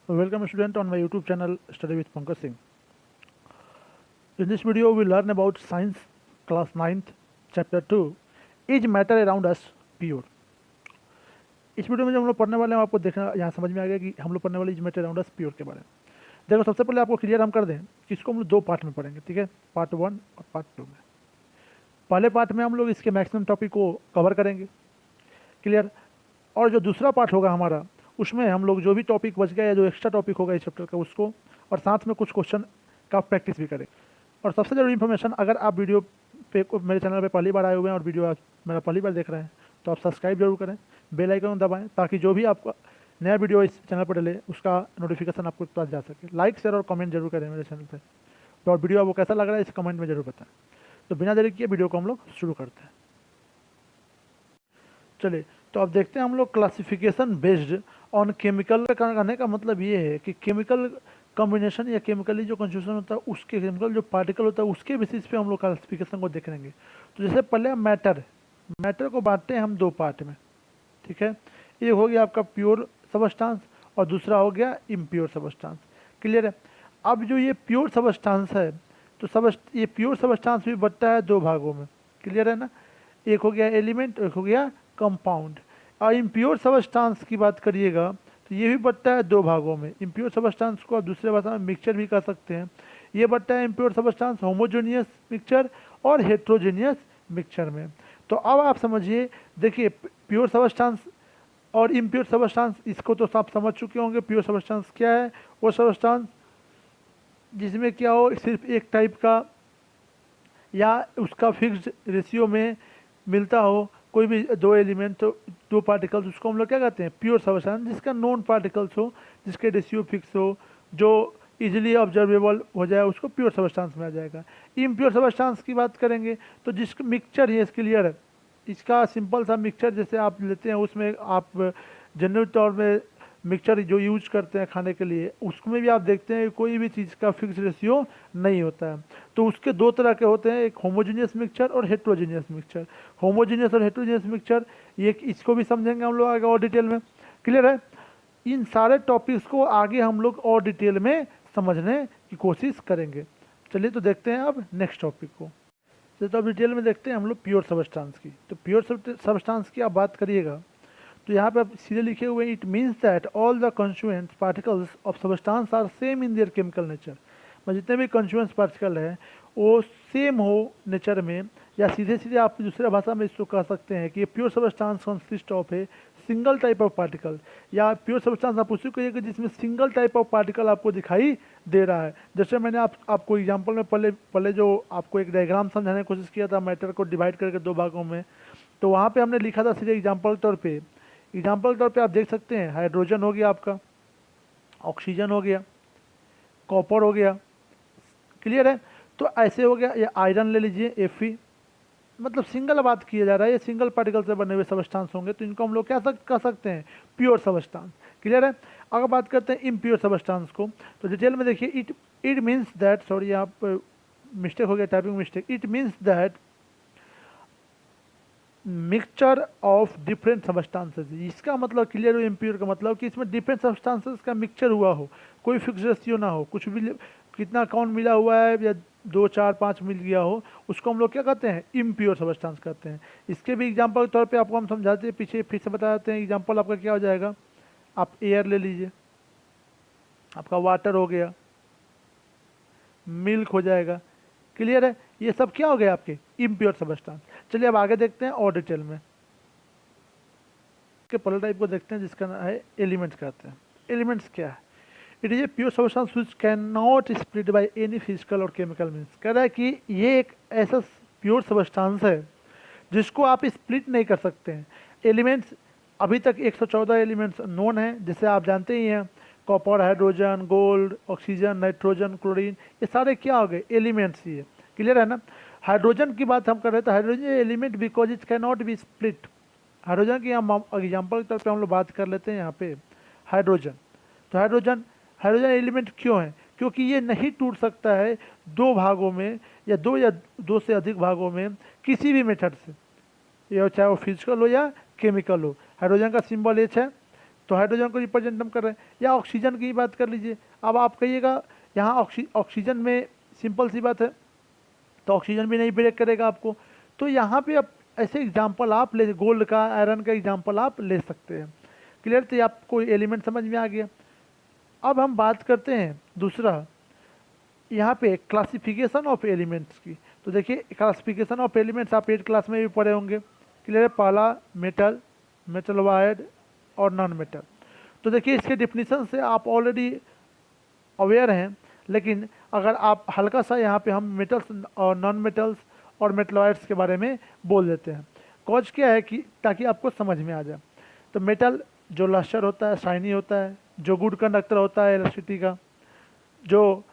Welcome student on my YouTube channel Study with Pankaj Singh. In this video we learn about science class 9th chapter 2 Is matter around us pure. इस video में जो हम लोग पढ़ने वाले हैं आपको देखना यहाँ समझ में आ गया कि हम लोग पढ़ने वाले is matter around us pure के बारे में। देखो सबसे पहले आपको क्लियर हम कर दें कि इसको हम लोग दो पार्ट में पढ़ेंगे, ठीक है, पार्ट 1 और पार्ट 2 में। पहले पार्ट में हम लोग इसके मैक्सिमम टॉपिक को कवर करेंगे, क्लियर, और जो दूसरा पार्ट होगा हमारा उसमें हम लोग जो भी टॉपिक बच गया या जो एक्स्ट्रा टॉपिक होगा इस चैप्टर का उसको और साथ में कुछ क्वेश्चन का प्रैक्टिस भी करें। और सबसे ज़रूरी इन्फॉर्मेशन, अगर आप वीडियो पे मेरे चैनल पे पहली बार आए हुए हैं और वीडियो आज मेरा पहली बार देख रहे हैं तो आप सब्सक्राइब जरूर करें, बेल आइकन दबाएं ताकि जो भी आपका नया वीडियो इस चैनल पर डले उसका नोटिफिकेशन आपको पास जा सके। लाइक शेयर और कमेंट जरूर करें मेरे चैनल पर, तो और वीडियो आपको कैसा लग रहा है इस कमेंट में जरूर बताएं। तो बिना देरी किए वीडियो को हम लोग शुरू करते हैं। चलिए तो अब देखते हैं हम लोग क्लासिफिकेशन बेस्ड ऑन केमिकल करने का मतलब ये है कि केमिकल कॉम्बिनेशन या केमिकली जो कंस्टिट्यूशन होता है उसके केमिकल जो पार्टिकल होता है उसके बेसिस पे हम लोग क्लासिफिकेशन को देखेंगे। तो जैसे पहले मैटर को बांटते हैं हम दो पार्ट में, ठीक है। एक हो गया आपका प्योर सबस्टांस और दूसरा हो गया इम्प्योर सबस्टांस, क्लियर है। अब जो ये प्योर सबस्टांस है तो ये प्योर सबस्टांस भी बटता है दो भागों में, क्लियर है ना। एक हो गया एलिमेंट, एक हो गया कंपाउंड। और इम्प्योर सबस्टांस की बात करिएगा तो ये भी बटता है दो भागों में। इम्प्योर सबस्टांस को आप दूसरे भाषा में मिक्सचर भी कह सकते हैं। ये बटता है इम्प्योर सबस्टांस होमोजेनियस मिक्सचर और हेट्रोजेनियस मिक्सचर में। तो अब आप समझिए, देखिए प्योर सबस्टांस और इम्प्योर सबस्टांस, इसको तो आप समझ चुके होंगे। प्योर सबस्टांस क्या है? वो सबस्टांस जिसमें क्या हो, सिर्फ एक टाइप का या उसका फिक्स्ड रेशियो में मिलता हो कोई भी दो एलिमेंट, दो पार्टिकल्स, उसको हम लोग क्या कहते हैं? Pure substance. जिसका नॉन पार्टिकल्स हो, जिसके रेशियो फिक्स हो, जो इजीली ऑब्जर्वेबल हो जाए, उसको प्योर सबस्टांस में आ जाएगा। इम्प्योर सबस्टांस की बात करेंगे तो जिसका मिक्सचर है, क्लियर है, इसका सिंपल सा मिक्सचर जैसे आप लेते हैं, उसमें आप जनरल तौर में मिक्सचर जो यूज करते हैं खाने के लिए, उसमें भी आप देखते हैं कोई भी चीज़ का फिक्स रेशियो नहीं होता है। तो उसके दो तरह के होते हैं, एक होमोजीनियस मिक्सचर और हेट्रोजीनियस मिक्सचर। होमोजीनियस और हेट्रोजीनियस मिक्सचर, ये इसको भी समझेंगे हम लोग आगे और डिटेल में, क्लियर है। इन सारे टॉपिक्स को आगे हम लोग और डिटेल में समझने की कोशिश करेंगे। चलिए तो देखते हैं अब नेक्स्ट टॉपिक को। तो अब डिटेल में देखते हैं हम लोग प्योर सबस्टांस की। तो प्योर सबस्टांस की आप बात करिएगा तो यहाँ पे आप सीधे लिखे हुए हैं, it means that all the constituents particles of substance are same in their chemical nature. जितने भी कंस्टिट्यूएंट्स पार्टिकल हैं वो सेम हो नेचर में, या सीधे सीधे आप दूसरे भाषा में इसको कह सकते हैं कि pure substance consist of a single type of particle, या प्योर सबस्टांस आप उसको कहिए कि जिसमें सिंगल टाइप ऑफ पार्टिकल आपको दिखाई दे रहा है। जैसे मैंने आपको एग्जांपल में पहले जो आपको एक डायग्राम समझाने की कोशिश किया था मैटर को डिवाइड करके दो भागों में, तो वहाँ पे हमने लिखा था सीधे एग्जांपल तौर पे आप देख सकते हैं, हाइड्रोजन हो गया आपका, ऑक्सीजन हो गया, कॉपर हो गया, क्लियर है। तो ऐसे हो गया, या आयरन ले लीजिए Fe, मतलब सिंगल बात किया जा रहा है, ये सिंगल पार्टिकल से बने हुए सबस्टांस होंगे, तो इनको हम लोग क्या कह सकते हैं? प्योर सबस्टांस, क्लियर है। अगर बात करते हैं इम्प्योर सबस्टांस को तो डिटेल में देखिए, इट मीन्स दैट, सॉरी आप मिस्टेक हो गया, typing mistake, it means that mixture of different substances. इसका मतलब क्लियर हो, इम्प्योर का मतलब कि इसमें डिफरेंट सबस्टांसेस का मिक्सचर हुआ हो, कोई फिक्स रेशियो ना हो, कुछ भी कितना कौन मिला हुआ है या 2 4 5 मिल गया हो, उसको हम लोग क्या कहते हैं? इम्प्योर सबस्टांस कहते हैं। इसके भी एग्जांपल के तौर पे आपको हम समझाते हैं, पीछे फिर से बता देते हैं। एग्जांपल आपका क्या हो जाएगा? आप एयर ले लीजिए, आपका वाटर हो गया, मिल्क हो जाएगा, क्लियर है। ये सब क्या हो गया? आपके इम्प्योर सबस्टांस। चलिए अब आगे देखते हैं और डिटेल में। के पहले टाइप को देखते हैं जिसका नाम है एलिमेंट्स कहते हैं। एलिमेंट्स क्या है? It is a pure substance which can not split by any physical और केमिकल मीन्स। कह रहा है कि ये एक ऐसा प्योर सबस्टांस है जिसको आप स्प्लिट नहीं कर सकते हैं। एलिमेंट्स अभी तक 114 एलिमेंट्स नोन हैं, जैसे आप जानते ही हैं, copper, hydrogen, gold, oxygen, nitrogen, chlorine, ये सारे क्या हो गए? एलिमेंट्स ही है, क्लियर है ना। हाइड्रोजन की बात हम कर रहे थे, hydrogen element because it can not be split. Hydrogen की हम एग्जाम्पल के तौर पर हम लोग बात कर लेते हैं यहाँ पे हाइड्रोजन। तो हाइड्रोजन एलिमेंट क्यों है? क्योंकि ये नहीं टूट सकता है दो भागों में या दो से अधिक भागों में किसी भी मेथड से, या चाहे वो फिजिकल हो या केमिकल हो। हाइड्रोजन का सिंबल H है, तो हाइड्रोजन को रिप्रेजेंट हम कर रहे हैं। या ऑक्सीजन की बात कर लीजिए, अब आप कहिएगा यहाँ ऑक्सीजन में सिंपल सी बात है, तो ऑक्सीजन भी नहीं ब्रेक करेगा आपको। तो यहाँ पे आप ऐसे एग्जाम्पल आप ले, गोल्ड का, आयरन का एग्जाम्पल आप ले सकते हैं। क्लियर? तो आपको एलिमेंट समझ में आ गया। अब हम बात करते हैं दूसरा, यहाँ पे क्लासिफिकेशन ऑफ एलिमेंट्स की। तो देखिए क्लासिफिकेशन ऑफ एलिमेंट्स आप 8 क्लास में भी पढ़े होंगे। क्लियर है? पहला मेटल, मेटल वाइड और नॉन मेटल। तो देखिए इसके डिफिनीशन से आप ऑलरेडी अवेयर हैं, लेकिन अगर आप हल्का सा यहाँ पे हम मेटल्स और नॉन मेटल्स और मेटलॉइड्स के बारे में बोल देते हैं। कॉज क्या है कि ताकि आपको समझ में आ जाए। तो मेटल जो लस्टर होता है, शाइनी होता है, जो गुड कंडक्टर होता है इलेक्ट्रिसिटी का, जो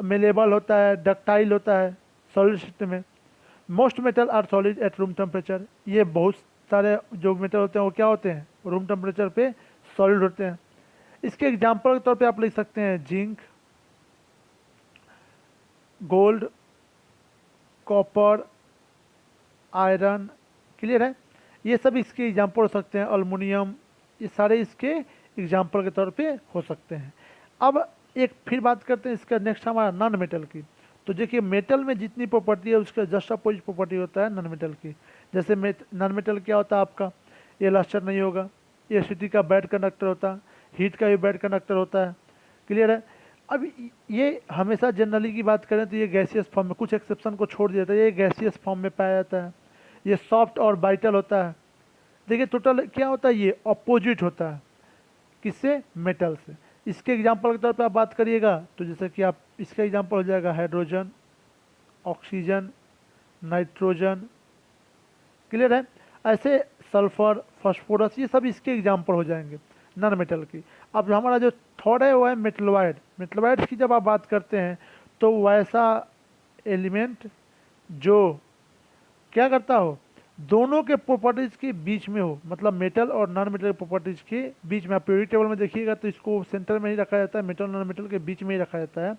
मेलेबल होता है, डक्टाइल होता है सॉलिड सिस्टम में। Most metal are solid at room temperature. ये बहुत सारे जो मेटल होते हैं वो क्या होते हैं, रूम टेम्परेचर पे सॉलिड होते हैं। इसके एग्जांपल के तौर पे आप लिख सकते हैं zinc, gold, copper, iron. Clear है? ये सब इसके एग्जांपल हो सकते हैं। अल्मुनियम, ये सारे इसके एग्जांपल के तौर पे हो सकते हैं। अब एक फिर बात करते हैं इसका नेक्स्ट हमारा नॉन मेटल की। तो देखिए मेटल में जितनी प्रॉपर्टी है उसका जस्ट अपोजिट प्रॉपर्टी होता है नॉन मेटल की। जैसे नॉन मेटल क्या होता है आपका, ये लस्टर नहीं होगा, ये सिटी का बैड कंडक्टर होता है, हीट का भी बैड कंडक्टर होता है। क्लियर है? अब ये हमेशा जनरली की बात करें तो ये गैसियस फॉर्म में, कुछ एक्सेप्शन को छोड़ दिया था, ये गैसियस फॉर्म में पाया जाता है। ये सॉफ्ट और वाइटल होता है। देखिए टोटल क्या होता है, ये अपोजिट होता है किससे, मेटल से। इसके एग्जांपल के तौर पे आप बात करिएगा तो जैसे कि आप इसका एग्जांपल हो जाएगा हाइड्रोजन, ऑक्सीजन, नाइट्रोजन। क्लियर है? ऐसे सल्फर, फास्फोरस, ये सब इसके एग्जांपल हो जाएंगे नॉन मेटल की। अब हमारा जो थर्ड है वो है मेटलवाइड। मेटलवाइड की जब आप बात करते हैं तो वैसा एलिमेंट जो क्या करता हो, दोनों के प्रॉपर्टीज के बीच में हो, मतलब मेटल और नॉन मेटल के प्रॉपर्टीज के बीच में। आप पीरियडिक टेबल में देखिएगा तो इसको सेंटर में ही रखा जाता है, मेटल नॉन मेटल के बीच में ही रखा जाता है,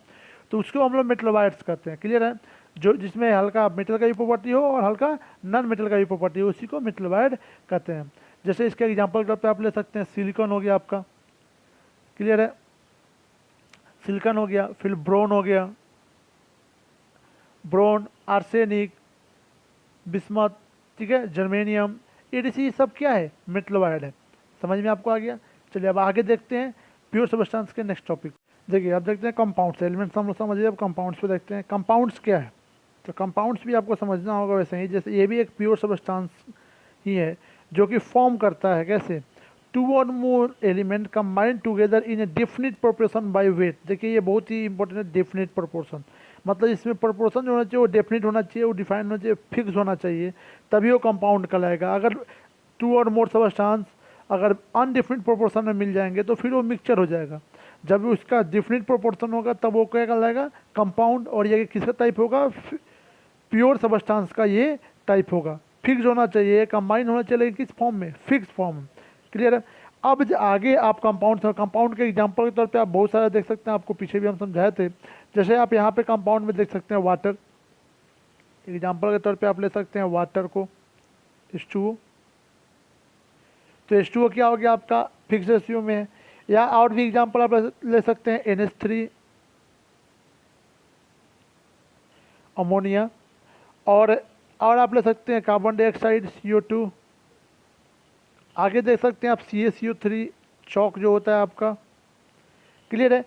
तो उसको हम लोग मेटलवाइड्स कहते हैं। क्लियर है? जो जिसमें हल्का मेटल का भी प्रॉपर्टी हो और हल्का नॉन मेटल का भी प्रॉपर्टी हो, उसी को मेटलवाइड कहते हैं। जैसे इसके एग्जाम्पल के तौर पर आप ले सकते हैं सिलिकॉन हो गया आपका। क्लियर है? सिलिकॉन हो गया, फिर ब्रोन हो गया, ब्रोन, आर्सेनिक, बिस्मथ, ठीक है, जर्मेनियम, एडीसी, सब क्या है, मेटलवाइड है। समझ में आपको आ गया? चलिए अब आगे देखते हैं प्योर सब्सटेंस के नेक्स्ट टॉपिक। देखिए अब देखते हैं कंपाउंड्स। एलिमेंट्स हम लोग समझिए, अब कंपाउंड्स पे देखते हैं कंपाउंड्स क्या है। तो कंपाउंड्स भी आपको समझना होगा वैसे ही, जैसे ये भी एक प्योर सब्सटेंस ही है जो कि फॉर्म करता है कैसे, टू और मोर element combined together in A definite proportion by weight. देखिए ये बहुत ही इंपॉर्टेंट है, डेफिनिट प्रोपोर्शन। मतलब इसमें प्रोपोर्शन जो होना चाहिए वो डेफिनिट होना चाहिए, वो डिफाइन होना चाहिए, फिक्स होना चाहिए, तभी वो कंपाउंड कहलाएगा। अगर टू और मोर सब्सटेंस अगर अनडिफिनिट प्रोपोर्शन में मिल जाएंगे तो फिर वो मिक्सचर हो जाएगा। जब उसका डिफिनिट प्रोपोर्शन होगा तब वो क्या कहलाएगा, कंपाउंड। और ये किसका टाइप होगा, प्योर सब्सटेंस का ये टाइप होगा। फिक्स होना चाहिए, कंबाइन होना चाहिए, लेकिन किस फॉर्म में, फिक्स फॉर्म। क्लियर है? अब आगे आप कंपाउंड के एग्जांपल के तौर पे आप बहुत सारे देख सकते हैं, आपको पीछे भी हम समझाए थे। जैसे आप यहाँ पे कंपाउंड में देख सकते हैं वाटर, एग्जांपल के तौर पे आप ले सकते हैं वाटर को, H2O। तो H2O क्या हो गया आपका, फिक्स रेशियो में है। या और भी एग्जांपल आप ले सकते हैं NH3, अमोनिया, और आप ले सकते हैं कार्बन डाइऑक्साइड CO2। आगे देख सकते हैं आप CaCO3 चौक जो होता है आपका। क्लियर है?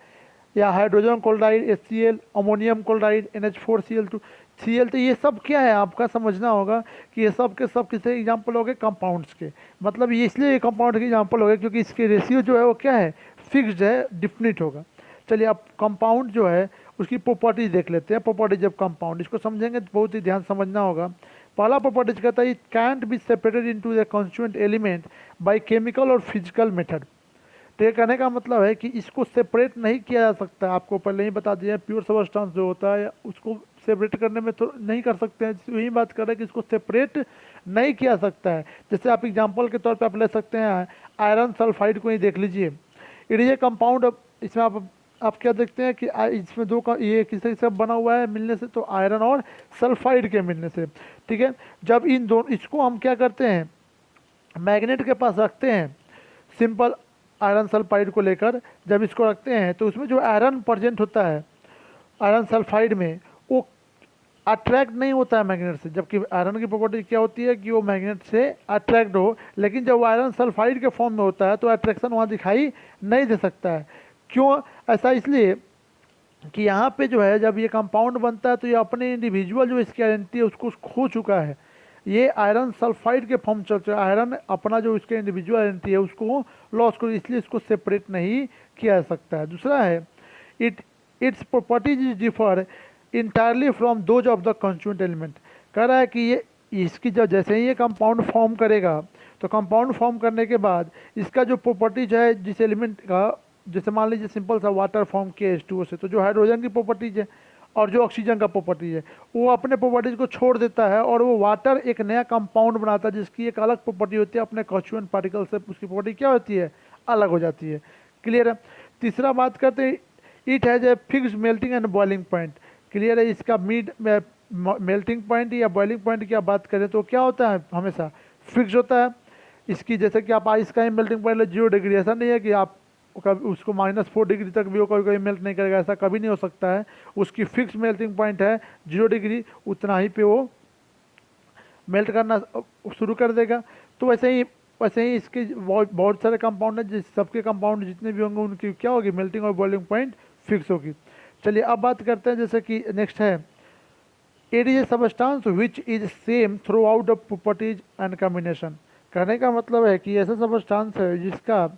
या hydrogen chloride HCl, ammonium chloride NH4Cl2 Cl। तो ये सब क्या है आपका समझना होगा कि ये सब के सब किसके एग्जांपल हो गए, कंपाउंड्स के। मतलब ये इसलिए कंपाउंड के एग्जांपल हो गए क्योंकि इसके रेशियो जो है वो क्या है, फिक्स्ड है, डिफिनिट होगा। चलिए अब कंपाउंड जो है उसकी प्रॉपर्टीज देख लेते हैं। प्रॉपर्टीज ऑफ कंपाउंड, इसको समझेंगे तो बहुत ही ध्यान समझना होगा। पहला प्रॉपर्टीज कहता है it cantt be separated into the constituent element by chemical और फिजिकल मेथड। तो ये कहने का मतलब है कि इसको सेपरेट नहीं किया जा सकता। आपको पहले ही बता दिया, प्योर सब्सटेंस जो होता है उसको सेपरेट करने में तो नहीं कर सकते हैं। वही बात कर रहे हैं कि इसको सेपरेट नहीं किया सकता है। जैसे आप एग्जांपल के तौर पे आप ले सकते हैं आयरन सल्फाइड को ही देख लीजिए। It is A compound. इसमें आप क्या देखते हैं कि इसमें दो का ये किससे सब बना हुआ है मिलने से, तो आयरन और सल्फाइड के मिलने से। ठीक है? जब इन दोनों इसको हम क्या करते हैं, मैग्नेट के पास रखते हैं, सिंपल आयरन सल्फाइड को लेकर जब इसको रखते हैं तो उसमें जो आयरन प्रेजेंट होता है आयरन सल्फाइड में, वो अट्रैक्ट नहीं होता है मैग्नेट से, जबकि आयरन की प्रॉपर्टी क्या होती है कि वो मैग्नेट से अट्रैक्ट हो, लेकिन जब वो आयरन सल्फाइड के फॉर्म में होता है तो अट्रैक्शन वहाँ दिखाई नहीं दे सकता है। क्यों ऐसा? इसलिए कि यहाँ पे जो है जब ये कंपाउंड बनता है तो ये अपने इंडिविजुअल जो इसकी आइडेंटिटी है उसको खो चुका है, ये आयरन सल्फाइड के फॉर्म चल चुका है, आयरन अपना जो इसके इंडिविजुअल आइडेंटिटी है उसको लॉस कर, इसलिए इसको सेपरेट नहीं किया जा सकता है। दूसरा है it its properties differ entirely from those of the constituent element. कह रहा है कि ये इसकी जब जैसे ही ये कंपाउंड फॉर्म करेगा तो कंपाउंड फॉर्म करने के बाद इसका जो प्रॉपर्टीज है जिस एलिमेंट का, जैसे मान लीजिए सिंपल सा वाटर फॉर्म किया H2O से, तो जो हाइड्रोजन की प्रॉपर्टीज है और जो ऑक्सीजन का प्रॉपर्टीज है वो अपने प्रॉपर्टीज को छोड़ देता है और वो वाटर एक नया कंपाउंड बनाता है जिसकी एक अलग प्रॉपर्टी होती है, अपने कॉन्स्टिट्यूएंट पार्टिकल से उसकी प्रॉपर्टी क्या होती है, अलग हो जाती है। क्लियर है? तीसरा बात करते हैं, it has a fixed melting and boiling point. Clear है? इसका मेल्टिंग पॉइंट या बॉइलिंग पॉइंट की आप बात करें तो क्या होता है, हमेशा फिक्स होता है इसकी। जैसे कि आप आइस का ही मेल्टिंग पॉइंट 0 डिग्री, ऐसा नहीं है कि आप कभी उसको -4 डिग्री तक भी वो कभी कभी मेल्ट नहीं करेगा, ऐसा कभी नहीं हो सकता है। उसकी फिक्स मेल्टिंग पॉइंट है 0 डिग्री, उतना ही पे वो मेल्ट करना शुरू कर देगा। तो वैसे ही इसके बहुत सारे कंपाउंड हैं, जिस सबके कंपाउंड जितने भी होंगे उनकी क्या होगी, मेल्टिंग और बॉइलिंग पॉइंट फिक्स होगी। चलिए अब बात करते हैं, जैसे कि नेक्स्ट है, it is A substance which is same through out the properties and combination. कहने का मतलब है कि ऐसा सबस्टांस है जिसका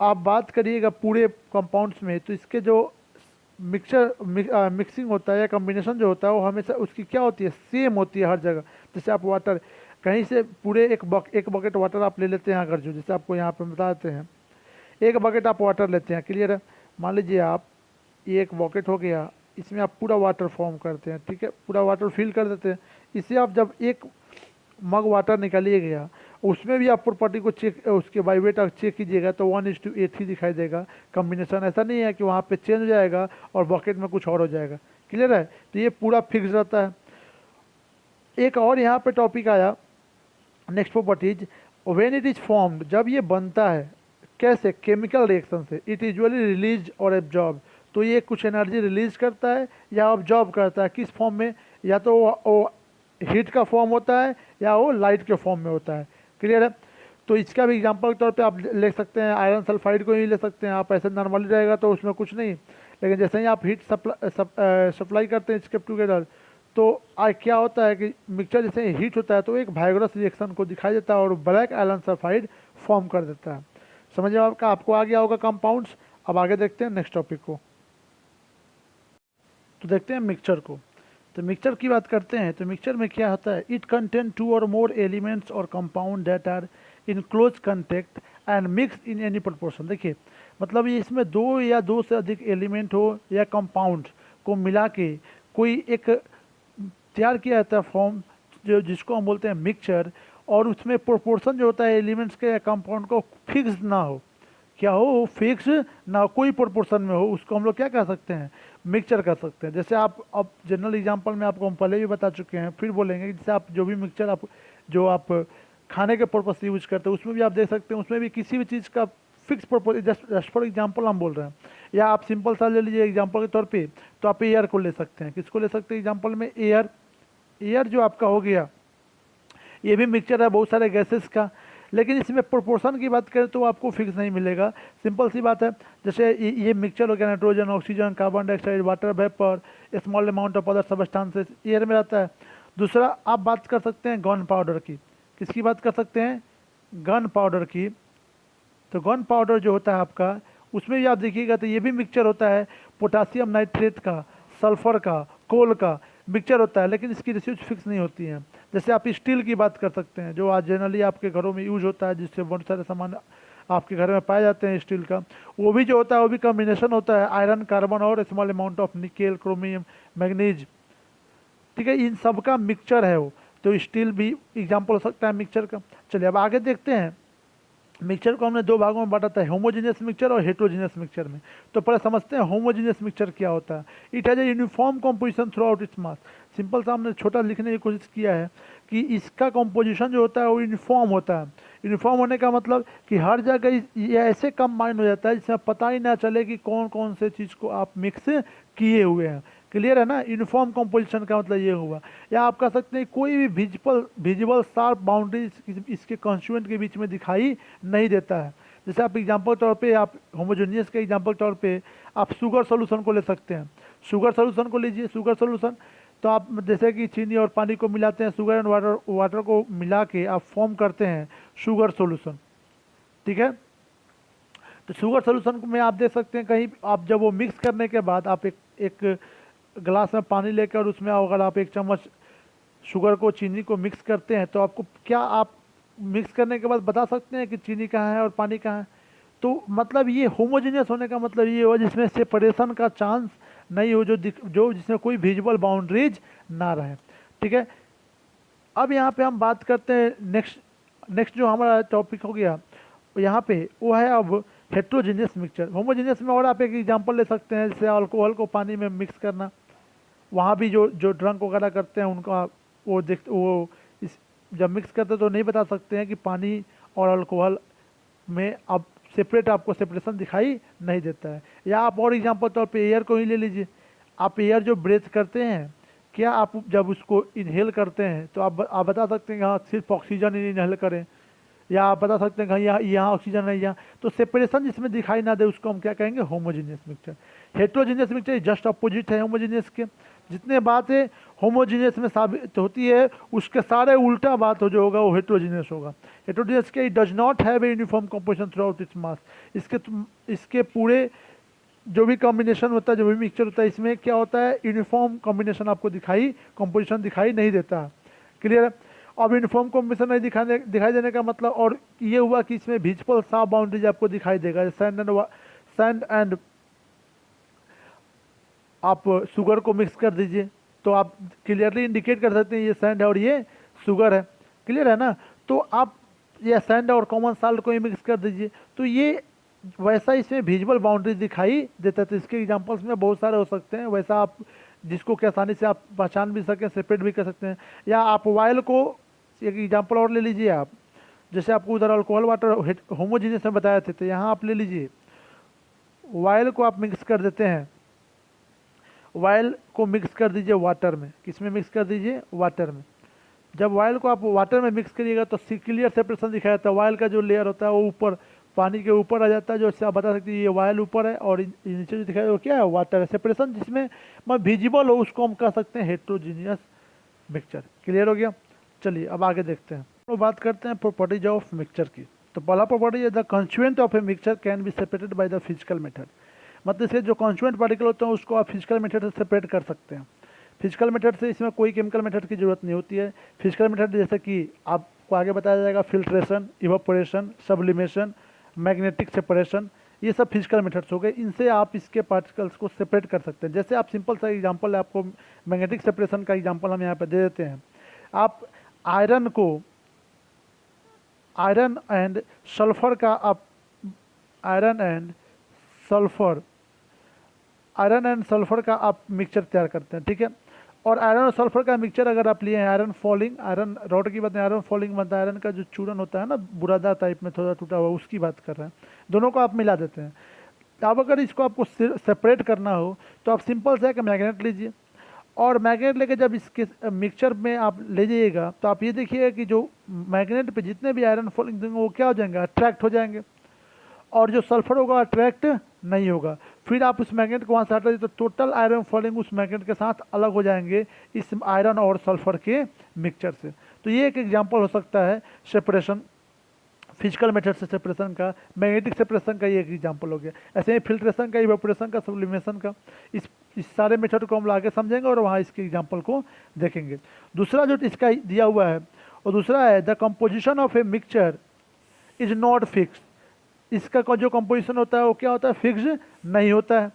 आप बात करिएगा पूरे कंपाउंड्स में तो इसके जो मिक्सिंग होता है या कॉम्बिनेशन जो होता है वो हमेशा उसकी क्या होती है, सेम होती है हर जगह। जैसे आप वाटर कहीं से पूरे एक बकेट वाटर आप ले लेते हैं, अगर जो जैसे आपको यहाँ पे बताते हैं, एक बकेट आप वाटर लेते हैं। क्लियर है? मान लीजिए आप ये एक बकेट हो गया, इसमें आप पूरा वाटर फॉर्म करते हैं, ठीक है, पूरा वाटर फिल कर देते हैं। इसे आप जब एक मग वाटर निकालिए गया, उसमें भी आप प्रॉपर्टी को चेक, उसके बाई वेट चेक कीजिएगा तो 1:8 ही दिखाई देगा कॉम्बिनेशन। ऐसा नहीं है कि वहाँ पे चेंज हो जाएगा और बकेट में कुछ और हो जाएगा। क्लियर है? तो ये पूरा फिक्स रहता है। एक और यहाँ पे टॉपिक आया, next properties, when it is formed, जब ये बनता है कैसे, केमिकल रिएक्शन से, इट यूजुअली रिलीज और एब्जॉर्ब। तो ये कुछ एनर्जी रिलीज करता है या ऑब्जॉर्ब करता है, किस फॉर्म में, या तो वो हीट का फॉर्म होता है या वो लाइट के फॉर्म में होता है। क्लियर है? तो इसका भी एग्जांपल के तौर पे आप ले सकते हैं, आयरन सल्फाइड को ही ले सकते हैं आप। ऐसे नॉर्मली रहेगा तो उसमें कुछ नहीं, लेकिन जैसे ही आप हीट सप्लाई करते हैं इसके टुगेदर तो क्या होता है कि मिक्सचर जैसे हीट होता है तो एक वाइब्रस रिएक्शन को दिखाई देता है और ब्लैक आयरन सल्फाइड फॉर्म कर देता है। समझ में आपको आ गया होगा कंपाउंड्स। अब आगे देखते हैं नेक्स्ट टॉपिक को, तो देखते हैं मिक्सचर को। तो मिक्सचर की बात करते हैं तो मिक्सचर में क्या होता है, इट कंटेन 2 और मोर एलिमेंट्स और compound that are in close contact and mix in any proportion. देखिए मतलब ये इसमें 2 या 2 से अधिक एलिमेंट हो या कंपाउंड को मिला के कोई एक तैयार किया जाता है फॉर्म, जो जिसको हम बोलते हैं मिक्सचर, और उसमें प्रोपोर्शन जो होता है एलिमेंट्स के या कंपाउंड को फिक्स ना हो, क्या हो, फिक्स ना, कोई प्रोपोर्शन में हो, उसको हम लोग क्या कह सकते हैं, मिक्सचर कर सकते हैं। जैसे आप अब जनरल एग्जांपल में आपको हम पहले भी बता चुके हैं, फिर बोलेंगे कि जैसे आप जो भी मिक्सचर आप खाने के पर्पज से यूज करते हैं उसमें भी आप देख सकते हैं, उसमें भी किसी भी चीज़ का fix purpose, just for example हम बोल रहे हैं। या आप सिंपल सा ले लीजिए एग्जांपल के तौर पे, तो आप एयर को ले सकते हैं। किसको ले सकते हैं एग्जांपल में, एयर जो आपका हो गया, ये भी मिक्सचर है बहुत सारे गैसेस का, लेकिन इसमें प्रोपोर्शन की बात करें तो आपको फिक्स नहीं मिलेगा। सिंपल सी बात है, जैसे ये मिक्सचर हो गया, nitrogen, oxygen, carbon dioxide, water vapour, small amount of other substances air में रहता है। दूसरा आप बात कर सकते हैं गन पाउडर की। किसकी बात कर सकते हैं, गन पाउडर की। तो गन पाउडर जो होता है आपका, उसमें भी आप देखिएगा तो ये भी मिक्सचर होता है, पोटासियम नाइट्रेट का, सल्फर का, कोल का मिक्सचर होता है, लेकिन इसकी रेशियो फिक्स नहीं होती है। जैसे आप स्टील की बात कर सकते हैं, जो आज जनरली आपके घरों में यूज होता है, जिससे बहुत सारे सामान आपके घर में पाए जाते हैं स्टील का, वो भी जो होता है वो भी कॉम्बिनेशन होता है आयरन, कार्बन और small amount of nickel, chromium, manganese. ठीक है, इन सब का मिक्सचर है वो, तो स्टील भी एग्जाम्पल हो सकता है मिक्सचर का। चलिए अब आगे देखते हैं। मिक्सचर को हमने 2 भागों में बांटा था, होमोजीनियस मिक्सचर और हेट्रोजीनियस मिक्सचर में। तो पहले समझते हैं होमोजीनियस मिक्सचर क्या होता है। It has a uniform composition through out its mass. Simple सा हमने छोटा लिखने की कोशिश किया है कि इसका कॉम्पोजिशन जो होता है वो यूनिफॉर्म होता है, यूनिफॉर्म होने का मतलब कि हर जगह ये ऐसे कंबाइन हो जाता है जिसमें पता ही ना चले कि कौन कौन से चीज़ को आप मिक्स किए हुए हैं। क्लियर है ना, यूनिफॉर्म कंपोजिशन का मतलब ये हुआ। या आप कह सकते हैं कोई भी विजिबल शार्प बाउंड्री इसके कॉन्स्टिट्यूएंट के बीच में दिखाई नहीं देता है। जैसे आप एग्जाम्पल तौर पे आप होमोजेनियस के एग्जाम्पल तौर पे आप शुगर सोल्यूशन को ले सकते हैं। शुगर सोल्यूशन को लीजिए, शुगर सोल्यूशन तो आप जैसे कि चीनी और पानी को मिलाते हैं, शुगर एंड वाटर को मिला के आप फॉर्म करते हैं शुगर सोल्यूशन। ठीक है, तो शुगर सोल्यूशन में आप देख सकते हैं कहीं आप जब वो मिक्स करने के बाद आप एक गिलास में पानी लेकर उसमें अगर आप 1 चम्मच शुगर को चीनी को मिक्स करते हैं तो आपको क्या आप मिक्स करने के बाद बता सकते हैं कि चीनी कहाँ है और पानी कहाँ है। तो मतलब ये होमोजेनियस होने का मतलब ये हो जिसमें सेपरेशन का चांस नहीं हो, जो जिसमें कोई विजुअल बाउंड्रीज ना रहे। ठीक है, अब यहाँ पे हम बात करते हैं नेक्स्ट जो हमारा टॉपिक हो गया यहाँ पे वो है अब हेट्रोजीनियस मिक्सचर। होमोजेनियस में और आप एक एग्जांपल ले सकते हैं, जैसे अल्कोहल को पानी में मिक्स करना। वहाँ भी जो ड्रंक वगैरह करते हैं उनका वो इस जब मिक्स करते हैं तो नहीं बता सकते हैं कि पानी और अल्कोहल में अब सेपरेट आपको सेपरेशन दिखाई नहीं देता है। या आप और एग्जांपल तौर पे एयर को ही ले लीजिए। आप एयर जो ब्रेथ करते हैं, क्या आप जब उसको इनहेल करते हैं तो आप बता सकते हैं कि हाँ सिर्फ ऑक्सीजन ही इनहेल करें, या आप बता सकते हैं कि हाँ यहाँ ऑक्सीजन है यहाँ, तो सेपरेशन जिसमें दिखाई ना दे उसको हम क्या कहेंगे, homogeneous mixture. Heterogeneous mixture just opposite है होमोजीनियस के। जितने बातें होमोजीनियस में साबित होती है उसके सारे उल्टा बात हो जो होगा वो हेट्रोजीनियस होगा। हेट्रोजीनियस के does not have a uniform composition through out its mass. इसके पूरे जो भी कॉम्बिनेशन होता है, जो भी मिक्सचर होता है, इसमें क्या होता है, यूनिफॉर्म कॉम्बिनेशन आपको कंपोजिशन दिखाई नहीं देता। क्लियर है। अब यूनिफॉर्म कॉम्बिनेशन नहीं दिखाई देने का मतलब और ये हुआ कि इसमें विजिबल शार्प बाउंड्रीज आपको दिखाई देगा। सैंड एंड आप शुगर को मिक्स कर दीजिए तो आप क्लियरली इंडिकेट कर सकते हैं ये सैंड है और ये शुगर है। क्लियर है ना। तो आप ये सैंड और कॉमन साल्ट को ही मिक्स कर दीजिए तो ये वैसा इसमें विजिबल बाउंड्रीज दिखाई देता है। तो इसके एग्जांपल्स में बहुत सारे हो सकते हैं, वैसा आप जिसको कि आसानी से आप पहचान भी सकें, सेपरेट भी कर सकते हैं। या आप वायल को एक एग्जांपल और ले लीजिए आप, जैसे आपको उधर अल्कोहल वाटर होमोजीनियस में बताए थे, तो यहाँ आप ले लीजिए वायल को आप मिक्स कर देते हैं। वायल को मिक्स कर दीजिए वाटर में। किस में मिक्स कर दीजिए, वाटर में। जब वायल को आप वाटर में मिक्स करिएगा तो क्लियर सेपरेशन दिखाया जाता है। वायल का जो लेयर होता है वो ऊपर पानी के ऊपर आ जाता है, जो इससे आप बता सकते हैं ये वायल ऊपर है और नीचे जो दिखाया वो क्या है, वाटर है। सेपरेशन जिसमें विजिबल हो उसको हम कह सकते हैं हेट्रोजीनियस मिक्सचर। क्लियर हो गया। चलिए अब आगे देखते हैं, तो बात करते हैं प्रॉपर्टीज ऑफ मिक्सचर की। तो पहला प्रॉपर्टी है the constituent of a mixture can be separated by the physical method. मतलब इसके जो कॉन्स्टिट्यूएंट पार्टिकल होते हैं उसको आप फिजिकल मेथड से सेपरेट कर सकते हैं। फिजिकल मेथड से इसमें कोई केमिकल मेथड की जरूरत नहीं होती है। फिजिकल मेथड जैसे कि आपको आगे बताया जाएगा filtration, evaporation, sublimation, magnetic separation, ये सब फिजिकल मेथड्स हो गए। इनसे आप इसके पार्टिकल्स को सेपरेट कर सकते हैं। जैसे आप सिंपल सा एग्जांपल है, आपको मैग्नेटिक सेपरेशन का एग्जांपल हम यहाँ पे दे देते हैं। आप आयरन एंड सल्फर का आप आयरन एंड सल्फर का आप मिक्सचर तैयार करते हैं। ठीक है। और आयरन और सल्फर का मिक्सचर अगर आप लिए हैं, आयरन रॉड की बात नहीं, आयरन फॉलिंग बनता है। आयरन का जो चूरन होता है ना, बुरादा टाइप में थोड़ा टूटा हुआ, उसकी बात कर रहे हैं। दोनों को आप मिला देते हैं। अब अगर इसको आपको सेपरेट करना हो तो आप सिंपल से एक मैग्नेट लीजिए और मैग्नेट लेके जब इसके मिक्सचर में आप ले जाइएगा तो आप ये देखिएगा कि जो मैग्नेट पे जितने भी आयरन फॉलिंग देंगे वो क्या हो जाएंगे, अट्रैक्ट हो जाएंगे, और जो सल्फर होगा अट्रैक्ट नहीं होगा। फिर आप उस मैग्नेट को वहाँ से हटा दीजिए तो टोटल आयरन फॉलिंग उस मैग्नेट के साथ अलग हो जाएंगे इस आयरन और सल्फर के मिक्सचर से। तो ये एक एग्जांपल हो सकता है सेपरेशन, फिजिकल मेथड से सेपरेशन का। मैग्नेटिक सेपरेशन का ये एक एग्जांपल हो गया। ऐसे ही फिल्ट्रेशन का, इवेपोरेशन का, सब्लिमेशन का, इस सारे मेथड को हम आगे समझेंगे और वहाँ इसके एग्जांपल को देखेंगे। दूसरा जो इसका दिया हुआ है और दूसरा है the composition of a mixture is not fix. इसका जो कंपोजिशन होता है वो क्या होता है, फिक्स नहीं होता है।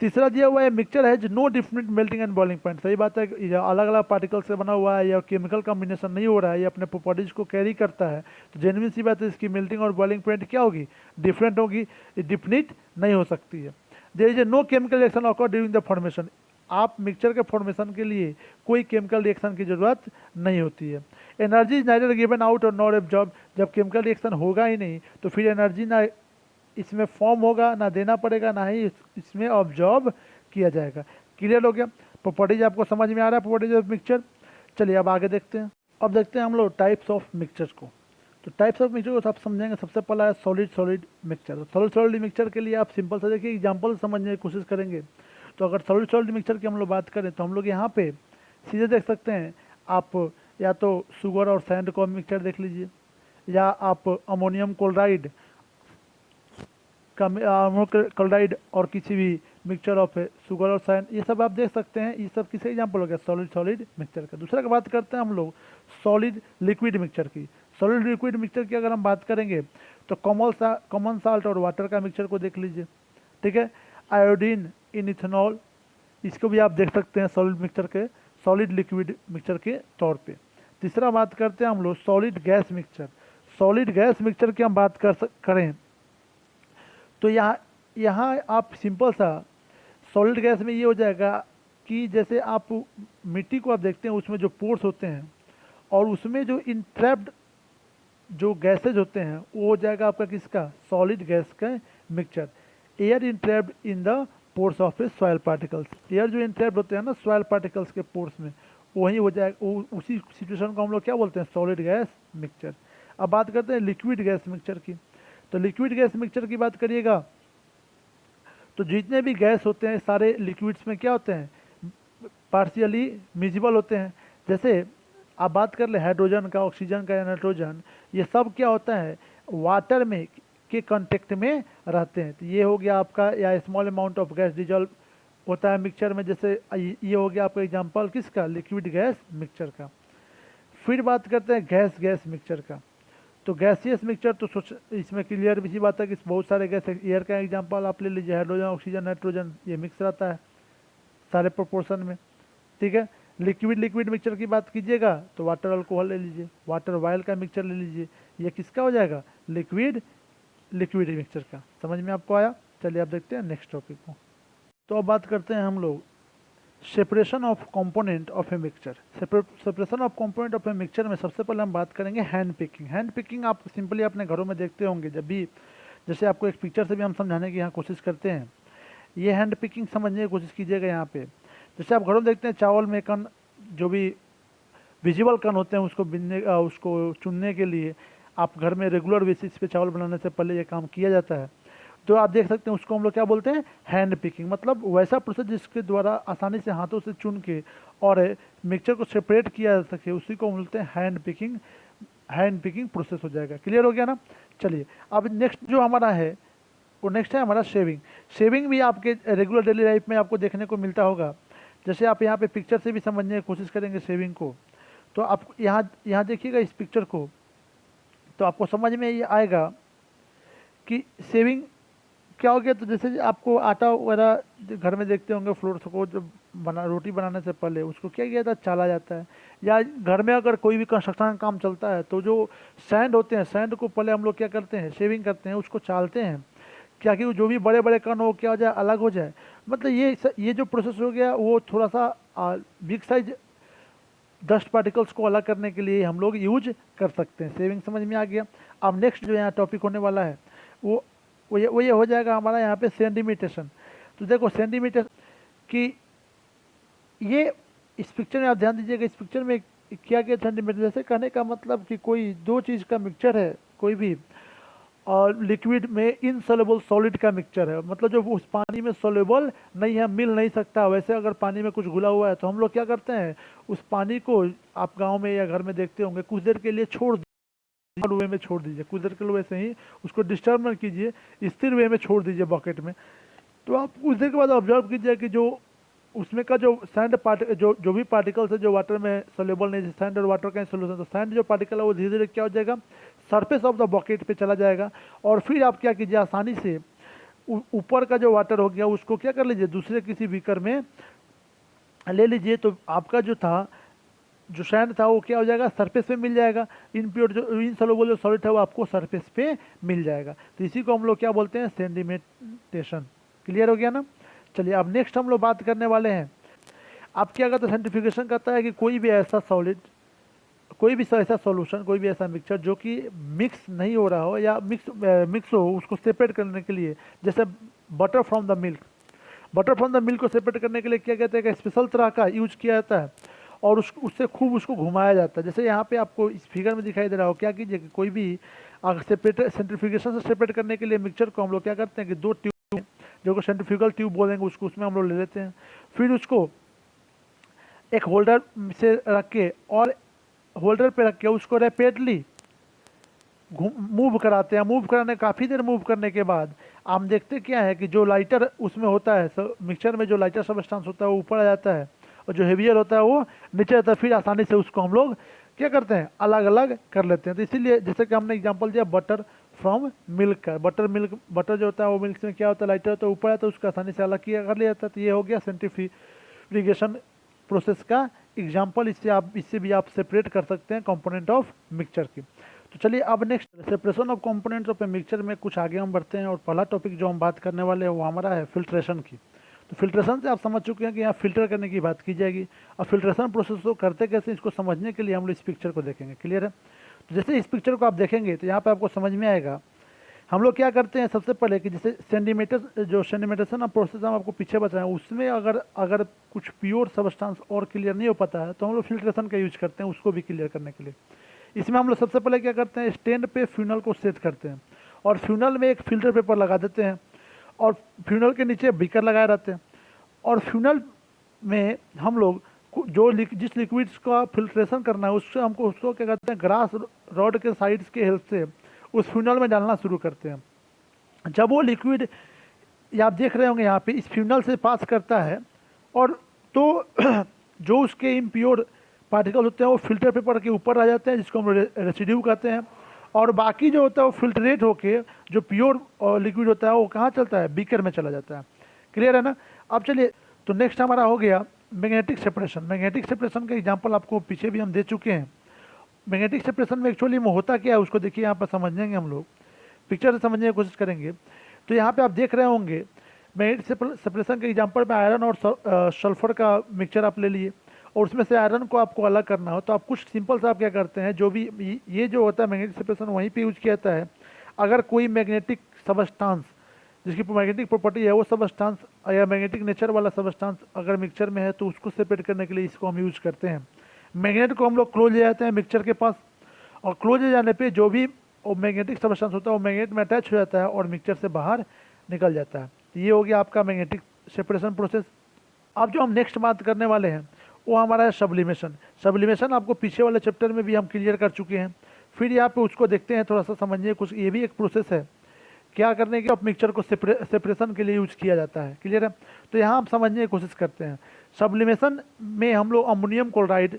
तीसरा दिया हुआ है मिक्सचर है no different melting and boiling point. सही बात है, अलग अलग पार्टिकल से बना हुआ है या केमिकल कॉम्बिनेशन नहीं हो रहा है, ये अपने प्रॉपर्टीज को कैरी करता है, तो जेन्युइन सी बात है इसकी मेल्टिंग और बॉइलिंग पॉइंट क्या होगी, डिफरेंट होगी, डिफिनिट नहीं हो सकती है। There is no chemical reaction occur during the formation. आप मिक्सचर के फॉर्मेशन के लिए कोई केमिकल रिएक्शन की ज़रूरत नहीं होती है। Energy is neither given out और नॉट एब्जॉर्ब, जब केमिकल रिएक्शन होगा ही नहीं तो फिर एनर्जी ना इसमें फॉर्म होगा, ना देना पड़ेगा, ना ही इसमें ऑब्जॉर्ब किया जाएगा। क्लियर हो गया? प्रॉपर्टीज आपको समझ में आ रहा है, प्रॉपर्टीज ऑफ मिक्सचर। चलिए अब आगे देखते हैं। अब देखते हैं हम लोग टाइप्स ऑफ मिक्सचर को। तो टाइप्स ऑफ मिक्सचर को आप समझेंगे। सबसे पहला है solid solid mixture. Solid solid mixture के लिए आप सिंपल सा देखिए एग्जांपल समझने की कोशिश करेंगे। तो अगर सॉलिड सॉलिड मिक्सचर की हम लोग बात करें तो हम लोग यहाँ पे सीधे देख सकते हैं, आप या तो शुगर और सैंड को मिक्सचर देख लीजिए, या आप अमोनियम क्लोराइड क्लोराइड और किसी भी मिक्सचर ऑफ शुगर और सैंड, ये सब आप देख सकते हैं। ये सब किसी एग्जाम्पल हो गया सॉलिड सॉलिड मिक्सचर का। दूसरा की बात करते हैं हम लोग सॉलिड लिक्विड मिक्सचर की। सॉलिड लिक्विड मिक्सचर की अगर हम बात करेंगे तो कॉमन साल्ट और वाटर का मिक्सचर को देख लीजिए, ठीक है। आयोडीन इन इथेनॉल, इसको भी आप देख सकते हैं सॉलिड मिक्सचर के, सॉलिड लिक्विड मिक्सचर के तौर पे। तीसरा बात करते हैं हम लोग solid gas mixture. Solid gas mixture की हम बात करें तो यहाँ आप सिंपल सा सॉलिड गैस में ये हो जाएगा कि जैसे आप मिट्टी को आप देखते हैं उसमें जो पोर्स होते हैं और उसमें जो इंट्रैप्ड जो गैसेज होते हैं वो हो जाएगा आपका किसका, सॉलिड गैस का mixture. Air entrapped in the pores of a soil particles, air जो इंट्रैप्ड होते हैं ना सॉइल पार्टिकल्स के पोर्स में, वही हो जाएगा, उसी सिचुएशन को हम लोग क्या बोलते हैं, सॉलिड गैस मिक्सचर। अब बात करते हैं लिक्विड गैस मिक्सचर की। तो लिक्विड गैस मिक्सचर की बात करिएगा तो जितने भी गैस होते हैं सारे लिक्विड्स में क्या होते हैं, पार्शियली मिजिबल होते हैं। जैसे आप बात कर ले हाइड्रोजन का, ऑक्सीजन का या नाइट्रोजन, ये सब क्या होता है, वाटर में के कांटेक्ट में रहते हैं। तो ये हो गया आपका, या small amount of gas dissolve होता है मिक्सचर में। जैसे ये हो गया आपका एग्जांपल किसका, लिक्विड गैस मिक्सचर का। फिर बात करते हैं गैस गैस मिक्सचर का। तो गैसियस मिक्सचर तो सोच इसमें क्लियर भी सी बात है कि बहुत सारे गैस, एयर का एग्जांपल आप ले लीजिए, हाइड्रोजन ऑक्सीजन नाइट्रोजन, ये मिक्स रहता है सारे प्रोपोर्शन में, ठीक है। लिक्विड लिक्विड मिक्सचर की बात कीजिएगा तो वाटर अल्कोहल ले लीजिए, वाटर वायल का मिक्सचर ले लीजिए, ये किसका हो जाएगा, लिक्विड लिक्विड मिक्सचर का। समझ में आपको आया? चलिए आप देखते हैं नेक्स्ट टॉपिक को। तो अब बात करते हैं हम लोग separation of component of a mixture. Separation of component of a mixture में सबसे पहले हम बात करेंगे हैंड पिकिंग। हैंड पिकिंग आप सिंपली अपने घरों में देखते होंगे, जब भी जैसे आपको एक पिक्चर से भी हम समझाने की यहाँ कोशिश करते हैं, ये हैंड पिकिंग समझने की कोशिश कीजिएगा। यहाँ पे जैसे आप घरों में देखते हैं चावल में कण, जो भी विजिबल कण होते हैं उसको बिनने उसको चुनने के लिए आप घर में रेगुलर बेसिस पे चावल बनाने से पहले ये काम किया जाता है। तो आप देख सकते हैं उसको हम लोग क्या बोलते हैं, हैंड पिकिंग। मतलब वैसा प्रोसेस जिसके द्वारा आसानी से हाथों से चुन के और मिक्सचर को सेपरेट किया जा सके, उसी को बोलते हैं hand picking. Hand picking process हो जाएगा। क्लियर हो गया ना? चलिए अब नेक्स्ट जो हमारा है वो नेक्स्ट है हमारा शेविंग। शेविंग भी आपके रेगुलर डेली लाइफ में आपको देखने को मिलता होगा। जैसे आप यहाँ पे पिक्चर से भी समझने की कोशिश करेंगे शेविंग को, तो आप यहाँ देखिएगा इस पिक्चर को, तो आपको समझ में ये आएगा कि शेविंग क्या हो गया। तो जैसे आपको आटा वगैरह घर में देखते होंगे, फ्लोर को जब रोटी बनाने से पहले उसको क्या किया जाता है, चाला जाता है। या घर में अगर कोई भी कंस्ट्रक्शन का काम चलता है तो जो सैंड होते हैं, सैंड को पहले हम लोग क्या करते हैं, शेविंग करते हैं, उसको चालते हैं, क्या कि जो भी बड़े बड़े कण हो क्या हो जाए, अलग हो जाए। मतलब ये जो प्रोसेस हो गया वो थोड़ा सा बिग साइज डस्ट पार्टिकल्स को अलग करने के लिए हम लोग यूज कर सकते हैं। शेविंग समझ में आ गया। अब नेक्स्ट जो यहाँ टॉपिक होने वाला है वो ये हो जाएगा हमारा यहाँ पे सेंटीमीटेशन। तो देखो सेंटीमीटर की ये इस पिक्चर में आप ध्यान दीजिएगा, इस पिक्चर में क्या क्या सेंटीमीटर, जैसे कहने का मतलब कि कोई दो चीज़ का मिक्सचर है कोई भी, और लिक्विड में इनसॉल्युबल सॉलिड का मिक्सचर है, मतलब जो उस पानी में सॉल्युबल नहीं है, मिल नहीं सकता। वैसे अगर पानी में कुछ घुला हुआ है तो हम लोग क्या करते हैं, उस पानी को आप गाँव में या घर में देखते होंगे कुछ देर के लिए छोड़ वे में छोड़ दीजिए, कुछ देर के लिए वैसे ही उसको डिस्टर्ब मत कीजिए, स्थिर वे में छोड़ दीजिए बकेट में। तो आप कुछ देर के बाद ऑब्जर्व कीजिए कि जो उसमें का जो सैंड जो भी पार्टिकल्स है जो वाटर में सोल्यूबल नहीं, सैंड और वाटर का सोल्यूशन, तो सैंड जो पार्टिकल है वो धीरे धीरे क्या हो जाएगा, सरफेस ऑफ द बकेट पे चला जाएगा। और फिर आप क्या कीजिए, आसानी से ऊपर का जो वाटर हो गया उसको क्या कर लीजिए, दूसरे किसी बीकर में ले लीजिए। तो आपका जो था जो सैंड था वो क्या हो जाएगा, सरफेस पे मिल जाएगा। इनप्योर जो इनसॉल्युबल जो सॉलिड है वो आपको सरफेस पे मिल जाएगा। तो इसी को हम लोग क्या बोलते हैं, सेंटीमेंटेशन। क्लियर हो गया ना? चलिए अब नेक्स्ट हम लोग बात करने वाले हैं अब क्या करता है, सेंट्रीफ्यूगेशन करता है कि कोई भी ऐसा सॉलिड, कोई भी ऐसा सॉल्यूशन, कोई भी ऐसा मिक्सचर जो कि मिक्स नहीं हो रहा हो या मिक्स हो, उसको सेपरेट करने के लिए, जैसे butter from the milk, butter from the milk को सेपरेट करने के लिए क्या कहते हैं कि स्पेशल तरह का यूज किया जाता है और उससे खूब उसको घुमाया जाता है। जैसे यहाँ पे आपको इस फिगर में दिखाई दे रहा हो, क्या कीजिए कि कोई भी अगर सेपरेट, सेंट्रीफ्यूगेशन से सेपरेट करने के लिए मिक्सचर को हम लोग क्या करते हैं कि दो ट्यूब, जो को सेंट्रीफ्यूगल ट्यूब बोलेंगे, उसको उसमें हम लोग ले लेते हैं, फिर उसको एक होल्डर से रख के और होल्डर पे रख के उसको रैपिडली मूव कराते हैं। मूव कराने, काफ़ी देर मूव करने के बाद हम देखते क्या है कि जो लाइटर उसमें होता है, मिक्सचर में जो लाइटर सब्सटेंस होता है वो ऊपर आ जाता है और जो हेवियर होता है वो नीचे आता है। फिर आसानी से उसको हम लोग क्या करते हैं, अलग अलग कर लेते हैं। तो इसीलिए जैसे कि हमने एग्जांपल दिया बटर फ्रॉम मिल्क का, बटर जो होता है वो मिल्क में क्या होता है, लाइटर तो ऊपर आता है, उसको आसानी से अलग किया कर लिया जाता है। तो ये हो गया सेंट्रीफ्यूगेशन प्रोसेस का एग्जाम्पल। इससे भी आप सेपरेट कर सकते हैं कंपोनेंट ऑफ मिक्सचर की। तो चलिए अब next separation of components of a mixture में कुछ आगे हम बढ़ते हैं और पहला टॉपिक जो हम बात करने वाले हैं वो हमारा है फिल्ट्रेशन की। तो फिल्ट्रेशन से आप समझ चुके हैं कि यहाँ फिल्टर करने की बात की जाएगी और फिल्ट्रेशन प्रोसेस को करते कैसे, इसको समझने के लिए हम लोग इस पिक्चर को देखेंगे। क्लियर है? तो जैसे इस पिक्चर को आप देखेंगे तो यहाँ पर आपको समझ में आएगा हम लोग क्या करते हैं। सबसे पहले कि जैसे सेंडिमेटेशन ऑफ प्रोसेस हम आपको पीछे बताएं, उसमें अगर कुछ प्योर सबस्टेंस और क्लियर नहीं हो पाता है तो हम लोग फिल्ट्रेशन का यूज करते हैं उसको भी क्लियर करने के लिए। इसमें हम लोग सबसे पहले क्या करते हैं, स्टैंड पे फ्यूनल को सेट करते हैं और फ्यूनल में एक फिल्टर पेपर लगा देते हैं और फ्यूनल के नीचे बीकर लगाए रहते हैं और फ्यूनल में हम लोग जिस लिक्विड्स का फिल्ट्रेशन करना है उसको क्या करते हैं, ग्रास रॉड के साइड्स के हेल्प से उस फ्यूनल में डालना शुरू करते हैं। जब वो लिक्विड आप देख रहे होंगे यहाँ पे इस फ्यूनल से पास करता है और तो जो उसके इम्प्योर पार्टिकल होते हैं वो फिल्टर पेपर के ऊपर आ जाते हैं, जिसको हम रेसिड्यू कहते हैं, और बाकी जो होता है वो फिल्ट्रेट होके जो प्योर लिक्विड होता है वो कहाँ चलता है, बीकर में चला जाता है। क्लियर है ना? अब चलिए, तो नेक्स्ट हमारा हो गया मैग्नेटिक सेपरेशन। मैग्नेटिक सेपरेशन का एग्जाम्पल आपको पीछे भी हम दे चुके हैं। मैग्नेटिक सेपरेशन में एक्चुअली में होता क्या है उसको देखिए, यहाँ पर समझेंगे हम लोग, पिक्चर से समझने की कोशिश करेंगे। तो यहाँ पे आप देख रहे होंगे मैग्नेटिक सेपरेशन के एग्जांपल में आयरन और सल्फर का मिक्सचर आप ले लिए और उसमें से आयरन को आपको अलग करना हो तो आप कुछ सिंपल से आप क्या करते हैं, जो भी ये जो होता है मैग्नेटिक सेपरेशन वहीं पे यूज किया जाता है। अगर कोई मैग्नेटिक सबस्टांस जिसकी मैग्नेटिक प्रॉपर्टी है वो सबस्टांस या मैग्नेटिक नेचर वाला सबस्टांस अगर मिक्सचर में है तो उसको सेपरेट करने के लिए इसको हम यूज करते हैं। मैग्नेट को हम लोग क्लोज ले जाते हैं मिक्सचर के पास और क्लोज ले जाने पे जो भी वो मैग्नेटिक सबस्टेंस होता है वो मैग्नेट में अटैच हो जाता है और मिक्सचर से बाहर निकल जाता है। तो ये हो गया आपका मैग्नेटिक सेपरेशन प्रोसेस। अब जो हम नेक्स्ट बात करने वाले हैं वो हमारा है सब्लिमेशन। सब्लिमेशन आपको पीछे वाले चैप्टर में भी हम क्लियर कर चुके हैं, फिर यहाँ पे उसको देखते हैं, थोड़ा सा समझिए कुछ। ये भी एक प्रोसेस है क्या करने के मिक्सचर को सेपरेशन के लिए यूज किया जाता है। क्लियर है? तो यहाँ हम समझने की कोशिश करते हैं। सब्लिमेशन में हम लोग अमोनियम क्लोराइड,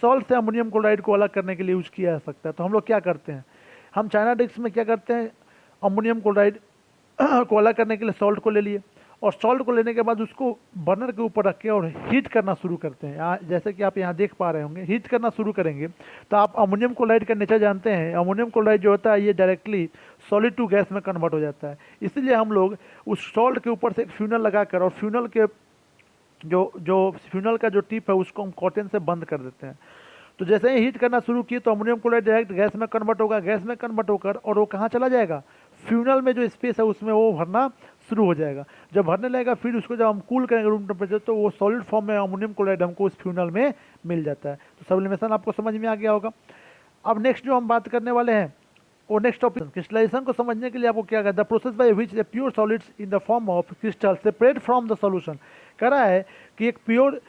सॉल्ट से अमोनियम क्लोराइड को अलग करने के लिए यूज किया जा सकता है। तो हम लोग क्या करते हैं, हम चाइना डिस्क में क्या करते हैं, अमोनियम क्लोराइड को अलग करने के लिए सॉल्ट को ले लिए और सॉल्ट को लेने के बाद उसको बर्नर के ऊपर रख के और हीट करना शुरू करते हैं। जैसे कि आप यहाँ देख पा रहे होंगे, हीट करना शुरू करेंगे तो आप अमोनियम क्लोराइड का नेचर जानते हैं। अमोनियम क्लोराइड जो होता है ये डायरेक्टली सॉलिड टू गैस में कन्वर्ट हो जाता है। इसीलिए हम लोग उस सॉल्ट के ऊपर से एक फ्यूनल लगाकर और फ्यूनल के जो फ्यूनल का जो टिप है उसको हम कॉटन से बंद कर देते हैं। तो जैसे ही हीट करना शुरू किए तो अमोनियम क्लोराइड डायरेक्ट गैस में कन्वर्ट होगा, गैस में कन्वर्ट होकर और वो कहाँ चला जाएगा, फ्यूनल में जो स्पेस है उसमें वो भरना शुरू हो जाएगा। जब भरने लगेगा फिर उसको जब हम कूल करेंगे रूम टेम्परेचर तो वो सॉलिड फॉर्म में अमोनियम क्लोराइड हमको उस फ्यूनल में मिल जाता है। तो सब्लिमेशन आपको समझ में आ गया होगा। अब नेक्स्ट जो हम बात करने वाले हैं वो नेक्स्ट टॉपिक क्रिस्टलाइजेशन को समझने के लिए आपको क्या कहता है, the process by which the pure solids in the form of crystal separate from the solution. कह रहा है कि एक प्योर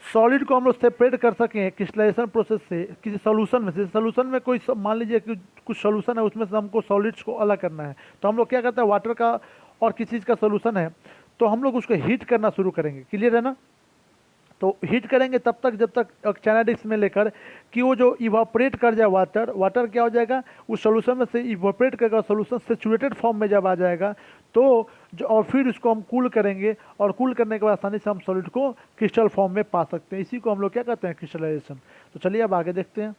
सॉलिड को हम लोग सेपरेट कर सकें क्रिस्टलाइजेशन प्रोसेस से किसी सोल्यूशन में से। सोल्यूशन में कोई मान लीजिए कि कुछ सोल्यूशन है उसमें से हमको सॉलिड्स को अलग करना है तो हम लोग क्या करते हैं, वाटर का और किसी चीज़ का सोल्यूशन है तो हम लोग उसको हीट करना शुरू करेंगे। क्लियर है ना? तो हीट करेंगे तब तक जब तक चाइना डिस्क में लेकर कि वो जो इवापोरेट कर जाए वाटर क्या हो जाएगा, उस सोल्यूशन में से इवापोरेट करेगा, सोल्यूशन सेचुरेटेड फॉर्म में जब आ जाएगा तो और फिर उसको हम कूल करेंगे और कूल करने के बाद आसानी से हम सॉलिड को क्रिस्टल फॉर्म में पा सकते हैं। इसी को हम लोग क्या कहते हैं, क्रिस्टलाइजेशन। तो चलिए अब आगे देखते हैं।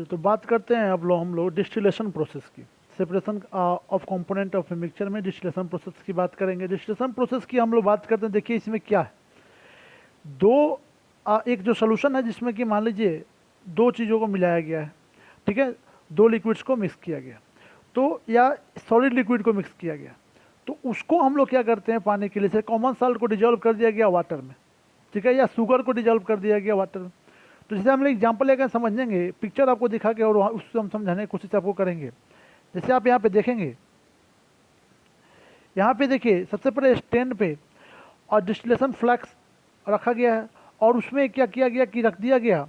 तो बात करते हैं अब हम लोग डिस्टिलेशन प्रोसेस की। Separation of component of a mixture में डिस्टिलेशन प्रोसेस की बात करेंगे। डिस्टिलेशन प्रोसेस की हम लोग बात करते हैं। देखिए इसमें क्या है, दो एक जो सोल्यूशन है जिसमें कि मान लीजिए दो चीज़ों को मिलाया गया है, ठीक है, दो लिक्विड्स को मिक्स किया गया, तो या सॉलिड लिक्विड को मिक्स किया गया, तो उसको हम लोग क्या करते हैं पानी के लिए से कॉमन साल्ट को डिजोल्व कर दिया गया वाटर में, ठीक है, या शुगर को डिजोल्व कर दिया गया वाटर में। तो जैसे हम लोग एग्जाम्पल लेकर समझेंगे, पिक्चर आपको दिखा के और वहाँ उससे हम समझाने की कोशिश आपको करेंगे। जैसे आप यहाँ पे देखेंगे, यहाँ पे देखिए सबसे पहले स्टैंड पे और डिस्टिलेशन फ्लैक्स रखा गया है, और उसमें क्या किया गया कि रख दिया गया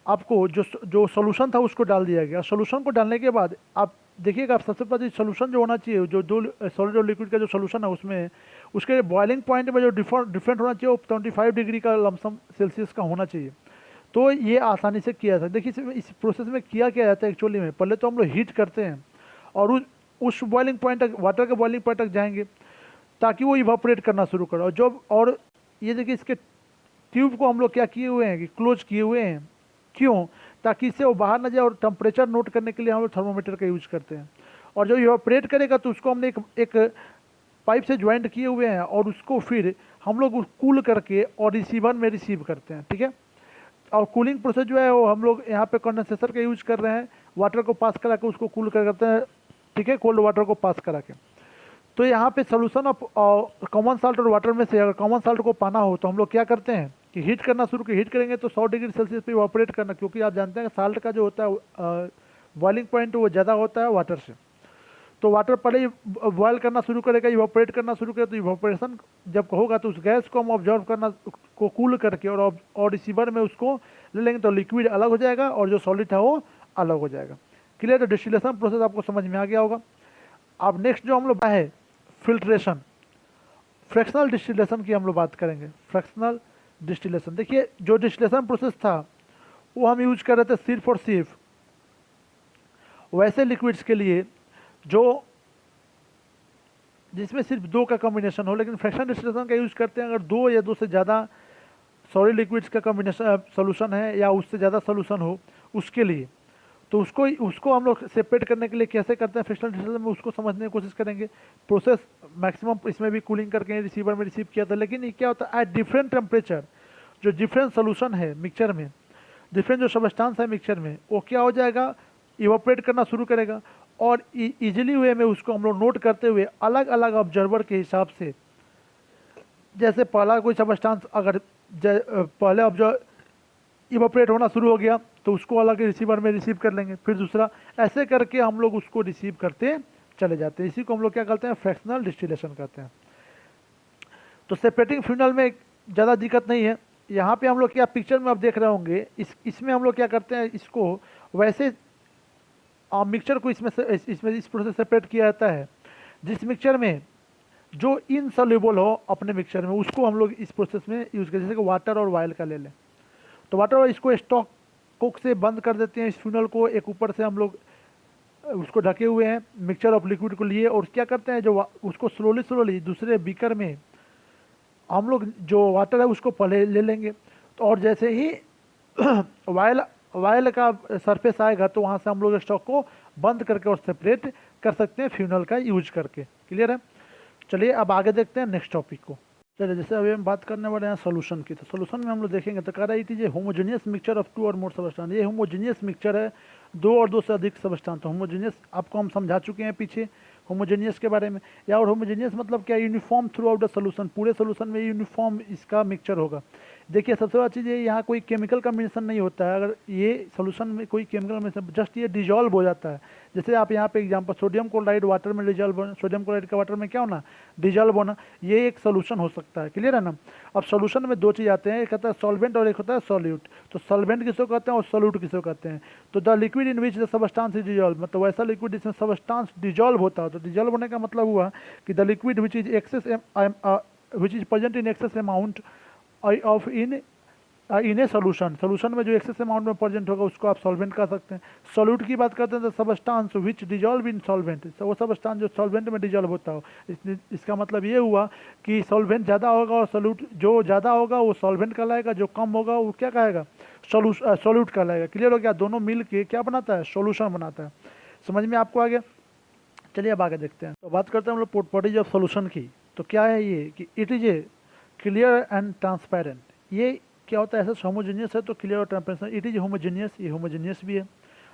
आपको जो जो सोल्यूशन था उसको डाल दिया गया। सोल्यूशन को डालने के बाद आप देखिएगा, आप सबसे पहले सोल्यूशन जो होना चाहिए, जो दो सॉलिड और लिक्विड का जो सोल्यूशन है उसमें उसके बॉइलिंग पॉइंट में जो डिफरेंट होना चाहिए वो 25 डिग्री का लमसम सेल्सियस का होना चाहिए। तो ये आसानी से किया जाता है। देखिए इस प्रोसेस में किया क्या जाता है एक्चुअली में, पहले तो हम लोग हीट करते हैं और उस बॉइलिंग पॉइंट तक, वाटर के बॉइलिंग पॉइंट तक जाएंगे ताकि वो इवापोरेट करना शुरू करे। और ये देखिए इसके ट्यूब को हम लोग क्या किए हुए हैं कि क्लोज किए हुए हैं, क्यों, ताकि इससे वो बाहर ना जाए, और टेम्परेचर नोट करने के लिए हम लोग थर्मोमीटर का यूज करते हैं। और जब इवापोरेट करेगा तो उसको हमने एक पाइप से ज्वाइंट किए हुए हैं, और उसको फिर हम लोग कूल करके और रिसीवर में रिसीव करते हैं, ठीक है। और कूलिंग प्रोसेस जो है वो हम लोग यहाँ पे कंडेंसेटर का यूज कर रहे हैं, वाटर को पास करा के उसको कूल करते हैं, ठीक है, कोल्ड वाटर को पास करा के। तो यहाँ पे सोल्यूशन ऑफ कॉमन साल्ट और वाटर में से अगर कॉमन साल्ट को पाना हो तो हम लोग क्या करते हैं कि हीट करना शुरू हीट करेंगे तो 100 डिग्री सेल्सियस पे ऑपरेट करना, क्योंकि आप जानते हैं साल्ट का जो होता है बॉइलिंग पॉइंट वो ज़्यादा होता है वाटर से। तो वाटर पहले ही बॉयल करना शुरू करेगा, इवापोरेट करना शुरू करेगा, तो इवापोरेशन जब होगा तो उस गैस को हम ऑब्जर्व करना को कूल करके और रिसीवर में उसको ले लेंगे, तो लिक्विड अलग हो जाएगा और जो सॉलिड है वो अलग हो जाएगा। क्लियर है, डिस्टिलेशन प्रोसेस आपको समझ में आ गया होगा। अब नेक्स्ट जो हम लोग है फिल्ट्रेशन, फ्रैक्शनल डिस्टिलेशन की हम लोग बात करेंगे। फ्रैक्शनल डिस्टिलेशन, देखिए जो डिस्टिलेशन प्रोसेस था वो हम यूज कर रहे थे सिर्फ और सिर्फ वैसे लिक्विड्स के लिए जो जिसमें सिर्फ दो का कॉम्बिनेशन हो, लेकिन फ्रैक्शनल डिस्टिलेशन का यूज करते हैं अगर दो या दो से ज़्यादा सॉलिड लिक्विड्स का कॉम्बिनेशन सोल्यूशन है या उससे ज़्यादा सोल्यूशन हो उसके लिए। तो उसको हम लोग सेपरेट करने के लिए कैसे करते हैं फ्रैक्शनल डिस्टिलेशन में, उसको समझने की कोशिश करेंगे। प्रोसेस मैक्सिमम इसमें भी कूलिंग करके रिसीवर में रिसीव किया था, लेकिन ये क्या होता है एट डिफरेंट टेम्परेचर जो डिफरेंट सोल्यूशन है मिक्सचर में, डिफरेंट जो सब्सटेंस है मिक्सचर में, वो क्या हो जाएगा इवापोरेट करना शुरू करेगा, और इजीली वे में उसको हम लोग नोट करते हुए अलग अलग ऑब्जर्वर के हिसाब से, जैसे पहला कोई सब्सटेंस अगर पहले ऑब्जर्व इवापोरेट होना शुरू हो गया तो उसको अलग रिसीवर में रिसीव कर लेंगे, फिर दूसरा, ऐसे करके हम लोग उसको रिसीव करते चले जाते हैं। इसी को हम लोग क्या कहते हैं फ्रैक्शनल डिस्टिलेशन कहते हैं। तो सेपरेटिंग फ्यूनल में ज़्यादा दिक्कत नहीं है। यहाँ पे हम लोग क्या पिक्चर में आप देख रहे होंगे, इसमें हम लोग क्या करते हैं, इसको वैसे मिक्सचर को इसमें इस प्रोसेस सेपरेट किया जाता है जिस मिक्सचर में जो इनसॉल्युबल हो अपने मिक्सचर में, उसको हम लोग इस प्रोसेस में यूज़ करते हैं। जैसे कि वाटर और वायल का ले लें, तो वाटर और इसको स्टॉक कोक से बंद कर देते हैं इस फ्यूनल को, एक ऊपर से हम लोग उसको ढके हुए हैं मिक्सचर ऑफ लिक्विड को लिए, और क्या करते हैं जो उसको स्लोली दूसरे बीकर में हम लोग जो वाटर है उसको पहले ले लेंगे। तो और जैसे ही वायल का सरफेस आएगा तो वहाँ से हम लोग स्टॉक को बंद करके और सेपरेट कर सकते हैं फ्यूनल का यूज करके। क्लियर है, चलिए अब आगे देखते हैं नेक्स्ट टॉपिक को। चलिए जैसे अभी हम बात करने वाले हैं सोल्यूशन की, तो सोल्यूशन में हम लोग देखेंगे तो कह रही थी ये होमोजेनियस मिक्सचर ऑफ 2 और मोर सबस्टेंस। ये होमोजेनियस मिक्सचर है, 2 और 2 से अधिक सबस्टेंस। तो होमोजेनियस आपको हम समझा चुके हैं पीछे होमोजेनियस के बारे में। या और होमोजेनियस मतलब क्या, uniform through out the solution, पूरे सोल्यूशन में यूनिफॉर्म इसका मिक्सचर होगा। देखिए सबसे बड़ा चीज़ ये, यहाँ कोई केमिकल कम्बिनेशन नहीं होता है। अगर ये सोल्यूशन में कोई केमिकल कम्बिनेशन, जस्ट ये डिजॉल्व हो जाता है। जैसे आप यहाँ पे एग्जांपल सोडियम क्लोराइड वाटर में डिजॉल्व, सोडियम क्लोराइड का वाटर में क्या होना, डिजॉल्व होना, ये एक सोल्यूशन हो सकता है। क्लियर है ना। अब सोल्यूशन में दो चीज़ आते हैं, एक होता है सॉल्वेंट और एक होता है सॉल्यूट। तो सॉल्वेंट किसको कहते हैं और सॉल्यूट किसको कहते हैं। तो the liquid in which the substance is dissolve, मतलब वैसा लिक्विड जिसमें सबस्टांस डिजॉल्व होता है। तो डिजॉल्व होने का मतलब हुआ कि the liquid which is present in excess amount of in a solution, solution में जो एक्सेस अमाउंट में प्रेजेंट होगा उसको आप सॉल्वेंट कह सकते हैं। सॉल्यूट की बात करते हैं तो substance which dissolve in solvent, वो सबस्टांस जो सॉल्वेंट में डिजॉल्व होता हो। इसका मतलब ये हुआ कि सॉल्वेंट ज़्यादा होगा और सॉल्यूट जो ज़्यादा होगा वो सॉल्वेंट कहलाएगा, जो कम होगा वो क्या कहेगा, सॉल्यूट कहलाएगा। क्लियर हो गया, दोनों मिल के क्या बनाता है, सोल्यूशन बनाता है। समझ में आपको आ गया। चलिए अब आगे देखते हैं। तो बात करते हैं हम लोग प्रॉपर्टीज ऑफ सोल्यूशन की। तो क्या है ये कि it is A clear and transparent, ये क्या होता है, ऐसा होमोजेनियस है तो क्लियर और ट्रांसपेरेंट, इट इज होमोजेनियस, ये होमोजेनियस भी है।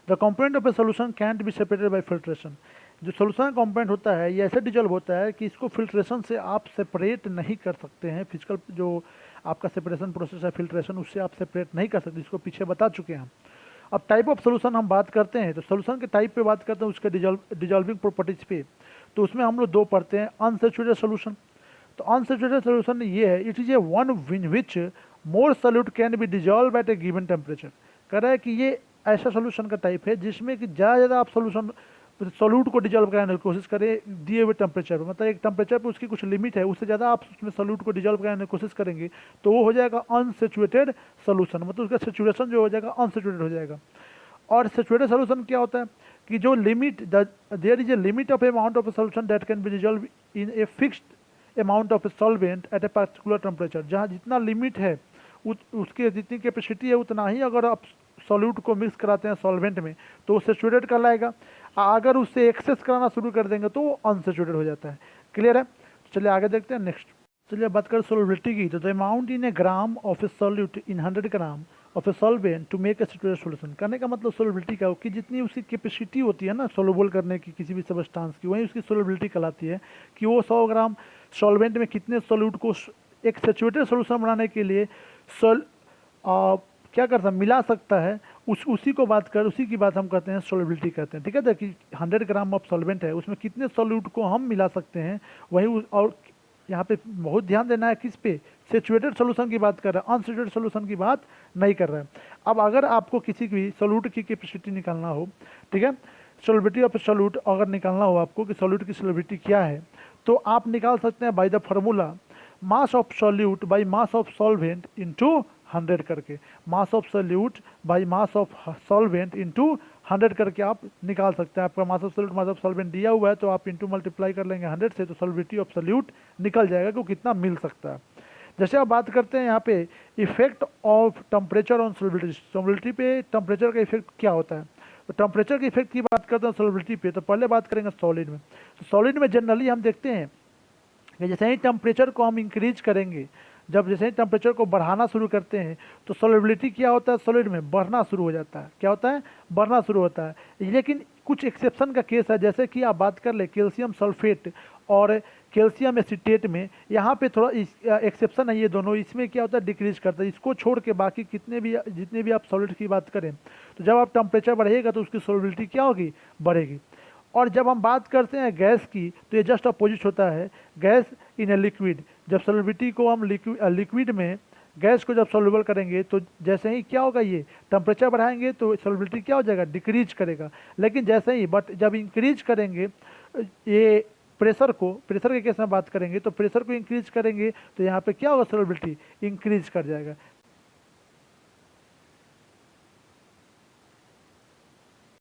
The component of a solution cantt be separated by filtration, जो सोल्यूशन कंपोनेंट होता है ये ऐसे डिजॉल्व होता है कि इसको फिल्ट्रेशन से आप सेपरेट नहीं कर सकते हैं। फिजिकल जो आपका सेपरेशन प्रोसेस है फिल्ट्रेशन, उससे आप सेपरेट नहीं कर सकते, इसको पीछे बता चुके हैं हम। अब टाइप ऑफ सोल्यूशन हम बात करते हैं, तो सोल्यूशन के टाइप पे बात करते हैं, उसके डिजॉल्विंग प्रॉपर्टीज पे। तो उसमें हम लोग दो पढ़ते हैं, अनसेचुरेटेड सोल्यूशन। तो अनसेचुरेटेड सोल्यूशन ये है, it is a one in which more solute can be dissolve at a given temperature. कह रहा है कि ये ऐसा सोल्यूशन का टाइप है जिसमें कि ज़्यादा आप सोल्यूट को डिजॉल्व कराने की कोशिश करें दिए हुए टेम्परेचर पर, मतलब एक टेम्परेचर पर उसकी कुछ लिमिट है, उससे ज़्यादा आप उसमें सोल्यूट को डिजॉल्व कराने की कोशिश करेंगे तो वो हो जाएगा अनसेचुरेटेड सोल्यूशन, मतलब उसका सेचुरेशन जो हो जाएगा अनसेचुरेटेड हो जाएगा। और सेचुरेटेड सोल्यूशन क्या होता है कि जो limit, there is a limit of amount of solution that can be dissolve in a fixed amount of solvent at a particular temperature, जहाँ जितना लिमिट है उसकी जितनी कैपेसिटी है उतना ही अगर आप सॉल्यूट को मिक्स कराते हैं सॉल्वेंट में तो वो सेचुरेटेड कहलाएगा। अगर उससे एक्सेस कराना शुरू कर देंगे तो वो अनसेचुरेटेड हो जाता है। क्लियर है? चलिए आगे देखते हैं नेक्स्ट। चलिए बात करें सोल्युबिलिटी की। तो the amount in a gram of a solute in 100 gram of a solvent to make a saturated solution. करने का मतलब सोल्युबिलिटी का कि जितनी उसकी कैपेसिटी होती है ना सोल्यूबल करने की किसी भी सब्सटेंस की, वही उसकी सोल्युबिलिटी कहलाती है कि वो 100 ग्राम सॉल्वेंट में कितने सोल्यूट को एक सेचुरेटेड सोल्यूशन बनाने के लिए क्या करता है, मिला सकता है। उसी की बात हम करते हैं सोल्युबिलिटी कहते हैं। ठीक है, देखिए 100 ग्राम ऑफ सॉल्वेंट है, उसमें कितने सोल्यूट को हम मिला सकते हैं वही। और यहाँ पे बहुत ध्यान देना है किस पे, सेचुरेटेड सोल्यूशन की बात कर रहा है, अनसेचुरेटेड सोल्यूशन की बात नहीं कर रहा है। अब अगर आपको किसी भी सोल्यूट की कैपेसिटी निकालना हो, ठीक है, सोल्युबिलिटी ऑफ सोल्यूट अगर निकालना हो आपको कि सोल्यूट की सोल्युबिलिटी क्या है, तो आप निकाल सकते हैं by the formula mass of solute by mass of solvent into 100 करके। Mass of solute by mass of solvent into 100 करके आप निकाल सकते हैं। आपका mass of solute mass of solvent दिया हुआ है तो आप इंटू मल्टीप्लाई कर लेंगे 100 से, तो सोल्युबिलिटी ऑफ सोल्यूट निकल जाएगा कि वो कितना मिल सकता है। जैसे आप बात करते हैं यहाँ पे effect of temperature on solubility, solubility पे टेम्परेचर का इफेक्ट क्या होता है। तो टेम्परेचर के इफेक्ट की बात करते हैं सोल्युबिलिटी पे, तो पहले बात करेंगे सॉलिड में। तो सॉलिड में जनरली हम देखते हैं कि जैसे ही टेम्परेचर को हम इंक्रीज करेंगे, जब जैसे ही टेम्परेचर को बढ़ाना शुरू करते हैं तो सोल्युबिलिटी क्या होता है सॉलिड में, बढ़ना शुरू हो जाता है। क्या होता है, बढ़ना शुरू होता है। लेकिन कुछ एक्सेप्शन का केस है, जैसे कि आप बात कर ले कैल्शियम सल्फेट और कैल्शियम एसीटेट में, यहाँ पे थोड़ा एक्सेप्शन है ये दोनों। इसमें क्या होता है, डिक्रीज करता है। इसको छोड़ के बाकी जितने भी आप सॉलिड की बात करें तो जब आप टेम्परेचर बढ़ेगा तो उसकी सोल्युबिलिटी क्या होगी, बढ़ेगी। और जब हम बात करते हैं गैस की तो ये जस्ट अपोजिट होता है। गैस इन ए लिक्विड, जब सोल्युबिलिटी को हम लिक्विड में गैस को जब सोल्यूबल करेंगे तो जैसे ही क्या होगा, ये टेम्परेचर बढ़ाएंगे तो सोल्युबिलिटी क्या हो जाएगा, डिक्रीज करेगा। लेकिन जैसे ही जब इंक्रीज करेंगे ये प्रेशर के केस में बात करेंगे तो प्रेशर को इंक्रीज करेंगे तो यहाँ पे क्या होगा, सोल्युबिलिटी इंक्रीज कर जाएगा।